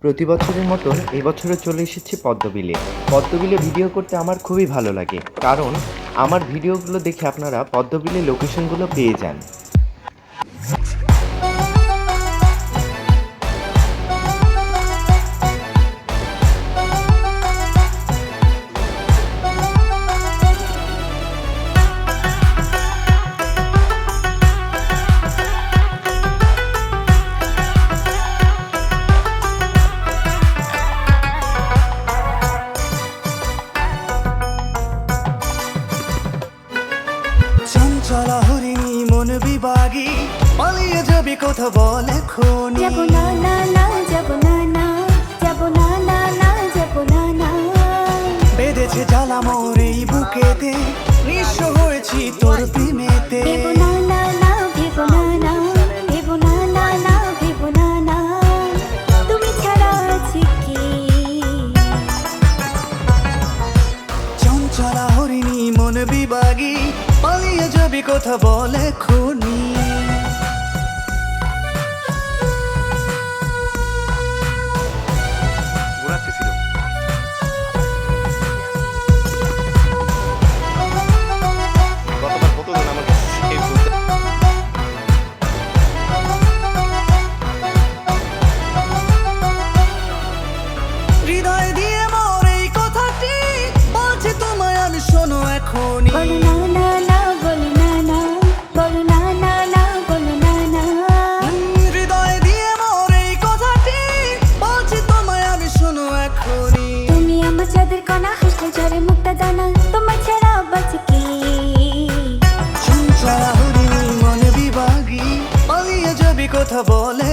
প্রতি বছরের মতন এবছরও চলে এসেছি পদ্মবিলে। পদ্মবিলে ভিডিও করতে আমার খুবই ভালো লাগে, কারণ আমার ভিডিওগুলো দেখে আপনারা পদ্মবিলের লোকেশনগুলো পেয়ে যান। চঞ্চলা হরিণী মন বিভাগী পালিয়ে যাবি কথা বলে খুনি। যাব না না না যাব না না যাব না না না যাব না না। বেঁধেছে জ্বালা মোর এই বুকেতে, নিঃস্ব হয়েছি তোর প্রেমেতে। দেব না না না দেব না না দেব না না না দেব না না। তুমি ছাড়া আছে কি? চঞ্চলা হরিণী মন বিভাগী পালিয়ে যাবি কথা বলে খুনি। হৃদয় দিয়ে মোর এই কথাটি বলছি তোমায় আমি, শোনো এখনই। বলো না না না বলো না না বলো না না না বলো না না। হৃদয় দিয়ে মোর এই কথাটি বলছি তোমায় আমি, শোনো এখনই। তুমি আমার চাঁদের কণা, হাসলে ঝরে মুক্তা দানা, তোমার ছাড়া বাঁচে কি? চঞ্চলা হরিণী মন বিভাগী পালিয়ে যাবি কথা বলে